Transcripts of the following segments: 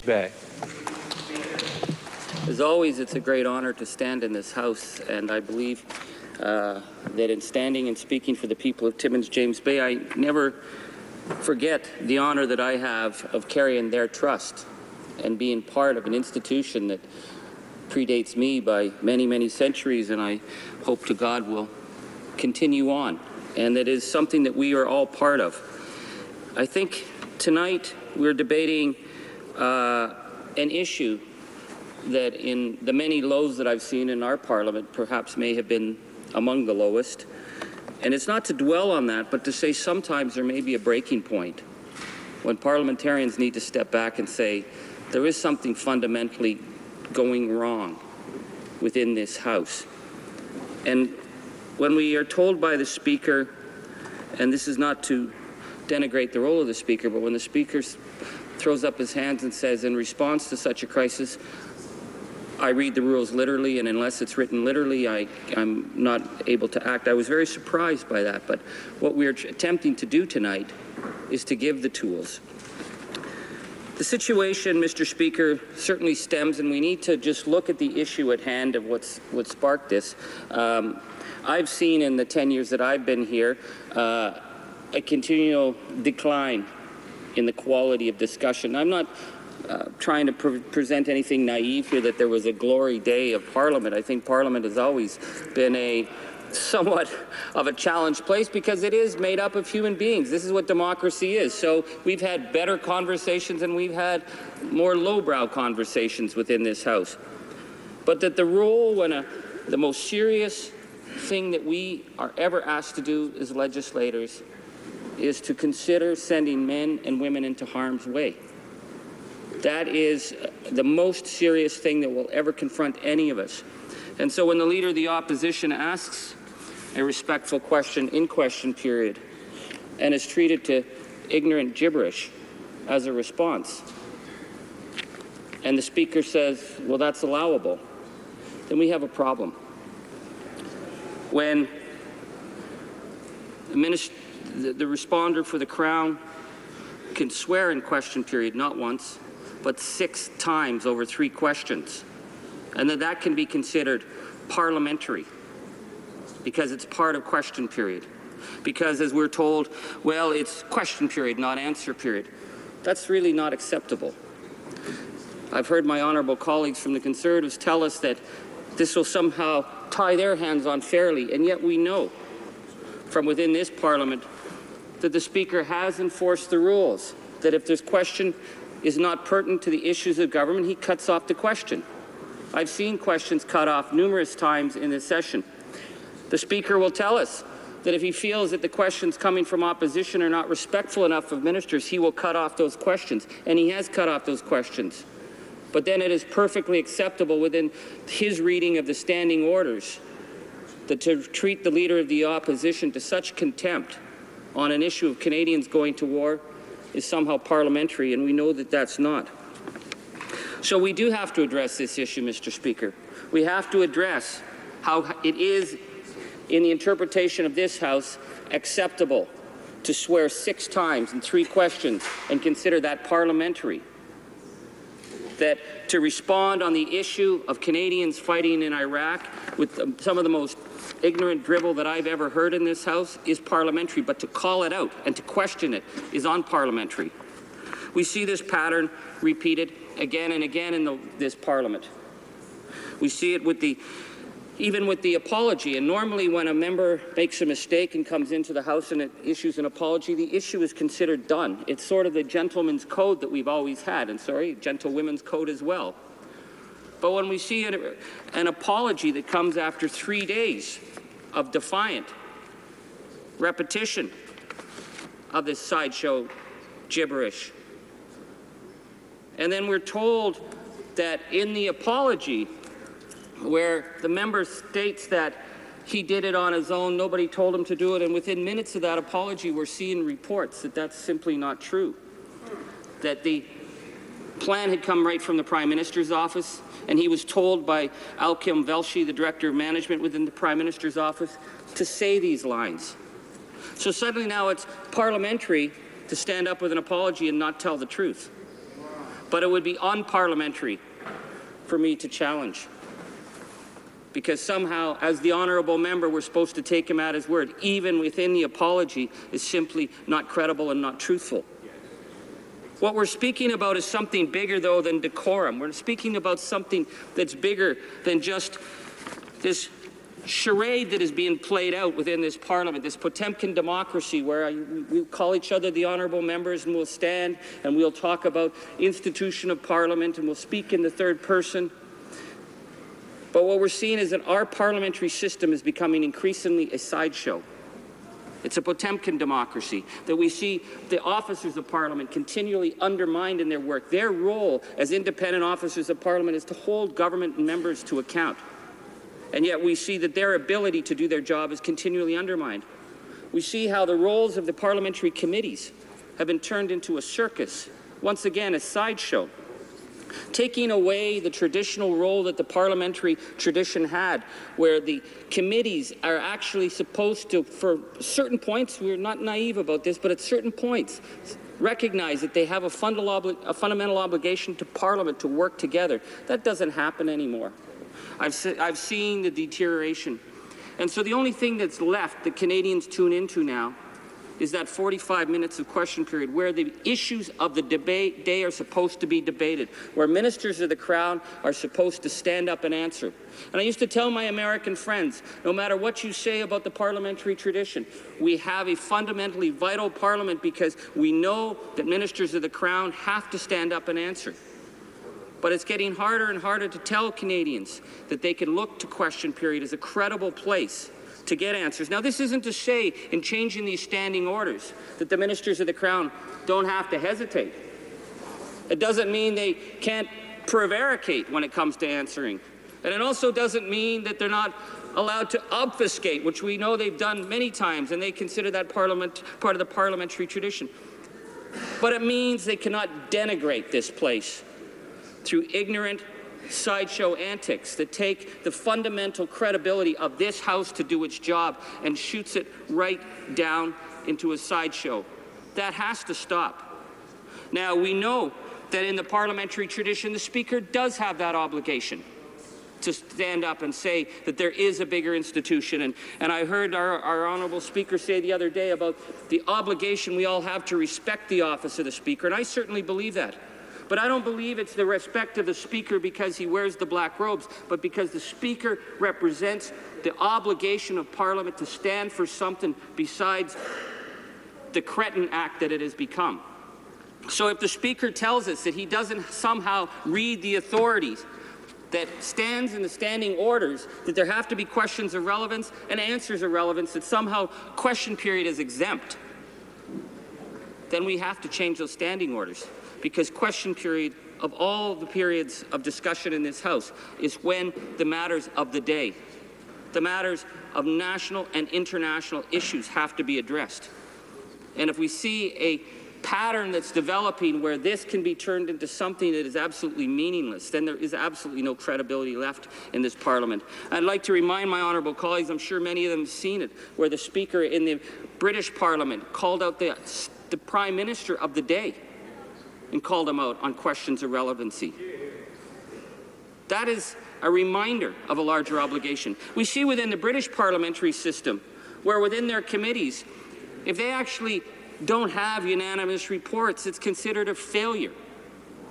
Back. As always, it's a great honor to stand in this House, and I believe that in standing and speaking for the people of Timmins-James Bay, I never forget the honor that I have of carrying their trust and being part of an institution that predates me by many, many centuries, and I hope to God will continue on, and that is something that we are all part of. I think tonight we're debating an issue that in the many lows that I've seen in our Parliament perhaps may have been among the lowest. And it's not to dwell on that, but to say sometimes there may be a breaking point when parliamentarians need to step back and say there is something fundamentally going wrong within this House. And when we are told by the Speaker, and this is not to denigrate the role of the Speaker, but when the Speaker throws up his hands and says, in response to such a crisis, I read the rules literally, and unless it's written literally, I'm not able to act. I was very surprised by that, but what we're attempting to do tonight is to give the tools. The situation, Mr. Speaker, certainly stems, and we need to just look at the issue at hand of what sparked this. I've seen in the 10 years that I've been here a continual decline in the quality of discussion. I'm not trying to present anything naive here that there was a glory day of Parliament. I think Parliament has always been a somewhat of a challenged place because it is made up of human beings. This is what democracy is. So we've had better conversations and we've had more lowbrow conversations within this House. But that the role when the most serious thing that we are ever asked to do as legislators is to consider sending men and women into harm's way. That is the most serious thing that will ever confront any of us. And so when the Leader of the Opposition asks a respectful question in question period and is treated to ignorant gibberish as a response, and the Speaker says, well, that's allowable, then we have a problem. When the responder for the Crown can swear in question period not once, but 6 times over 3 questions, and that can be considered parliamentary because it's part of question period. Because as we're told, well, it's question period, not answer period. That's really not acceptable. I've heard my honourable colleagues from the Conservatives tell us that this will somehow tie their hands on fairly, and yet we know from within this Parliament that the Speaker has enforced the rules, that if this question is not pertinent to the issues of government, he cuts off the question. I've seen questions cut off numerous times in this session. The Speaker will tell us that if he feels that the questions coming from opposition are not respectful enough of ministers, he will cut off those questions, and he has cut off those questions. But then it is perfectly acceptable within his reading of the standing orders that to treat the Leader of the Opposition to such contempt on an issue of Canadians going to war is somehow parliamentary, and we know that that's not. So we do have to address this issue, Mr. Speaker. We have to address how it is, in the interpretation of this House, acceptable to swear 6 times in 3 questions and consider that parliamentary. That to respond on the issue of Canadians fighting in Iraq with some of the most ignorant drivel that I've ever heard in this House is parliamentary, but to call it out and to question it is unparliamentary. We see this pattern repeated again and again in this Parliament. We see it even with the apology, and normally when a member makes a mistake and comes into the House and it issues an apology, the issue is considered done. It's sort of the gentleman's code that we've always had, and gentlewomen's code as well. But when we see an apology that comes after 3 days of defiant repetition of this sideshow gibberish, and then we're told that in the apology, where the member states that he did it on his own, nobody told him to do it, and within minutes of that apology, we're seeing reports that that's simply not true. That the plan had come right from the Prime Minister's office, and he was told by Alkim Velshi, the Director of Management within the Prime Minister's office, to say these lines. So suddenly now it's parliamentary to stand up with an apology and not tell the truth. But it would be unparliamentary for me to challenge, because somehow, as the honourable member, we're supposed to take him at his word, even within the apology, is simply not credible and not truthful. What we're speaking about is something bigger, though, than decorum. We're speaking about something that's bigger than just this charade that is being played out within this parliament, this Potemkin democracy where we call each other the honourable members and we'll stand and we'll talk about institution of parliament and we'll speak in the third person. But what we're seeing is that our parliamentary system is becoming increasingly a sideshow. It's a Potemkin democracy, that we see the officers of Parliament continually undermined in their work. Their role as independent officers of Parliament is to hold government members to account. And yet we see that their ability to do their job is continually undermined. We see how the roles of the parliamentary committees have been turned into a circus, once again a sideshow, taking away the traditional role that the parliamentary tradition had, where the committees are actually supposed to, for certain points, we're not naive about this, but at certain points, recognize that they have a fundamental obligation to Parliament to work together. That doesn't happen anymore. I've seen the deterioration. And so the only thing that's left that Canadians tune into now is that 45 minutes of question period where the issues of the debate day are supposed to be debated, where ministers of the Crown are supposed to stand up and answer. And I used to tell my American friends, no matter what you say about the parliamentary tradition, we have a fundamentally vital parliament because we know that ministers of the Crown have to stand up and answer. But it's getting harder and harder to tell Canadians that they can look to question period as a credible place to get answers. Now, this isn't to say, in changing these standing orders, that the ministers of the Crown don't have to hesitate. It doesn't mean they can't prevaricate when it comes to answering. And it also doesn't mean that they're not allowed to obfuscate, which we know they've done many times, and they consider that part of the parliamentary tradition. But it means they cannot denigrate this place through ignorant sideshow antics that take the fundamental credibility of this House to do its job and shoots it right down into a sideshow. That has to stop. Now, we know that in the parliamentary tradition, the Speaker does have that obligation to stand up and say that there is a bigger institution. And I heard our Honourable Speaker say the other day about the obligation we all have to respect the office of the Speaker, and I certainly believe that. But I don't believe it's the respect of the Speaker because he wears the black robes, but because the Speaker represents the obligation of Parliament to stand for something besides the cretin act that it has become. So if the Speaker tells us that he doesn't somehow read the authorities that stands in the standing orders, that there have to be questions of relevance and answers of relevance, that somehow question period is exempt, then we have to change those standing orders. Because question period, of all the periods of discussion in this House, is when the matters of the day, the matters of national and international issues have to be addressed. And if we see a pattern that's developing where this can be turned into something that is absolutely meaningless, then there is absolutely no credibility left in this Parliament. I'd like to remind my honourable colleagues, I'm sure many of them have seen it, where the Speaker in the British Parliament called out the Prime Minister of the day and called him out on questions of relevancy. That is a reminder of a larger obligation. We see within the British parliamentary system, where within their committees, if they actually don't have unanimous reports, it's considered a failure.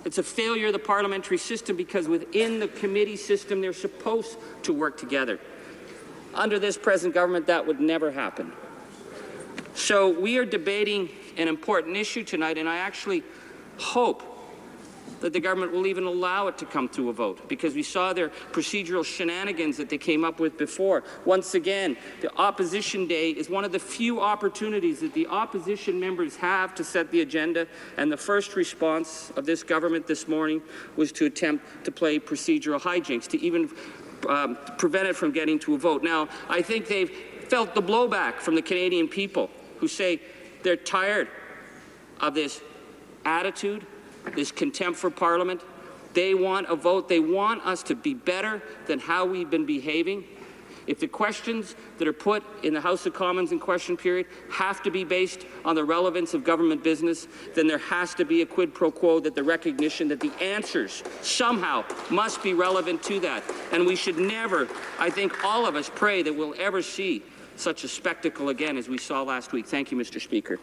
It's a failure of the parliamentary system because within the committee system, they're supposed to work together. Under this present government, that would never happen. So we are debating an important issue tonight, and I actually hope that the government will even allow it to come to a vote, because we saw their procedural shenanigans that they came up with before. Once again, the opposition day is one of the few opportunities that the opposition members have to set the agenda, and the first response of this government this morning was to attempt to play procedural hijinks, to even prevent it from getting to a vote. Now, I think they've felt the blowback from the Canadian people who say they're tired of this attitude, this contempt for Parliament. They want a vote. They want us to be better than how we've been behaving. If the questions that are put in the House of Commons in question period have to be based on the relevance of government business, then there has to be a quid pro quo, that the recognition that the answers somehow must be relevant to that. And we should never, I think all of us pray that we'll ever see such a spectacle again as we saw last week. Thank you, Mr. Speaker.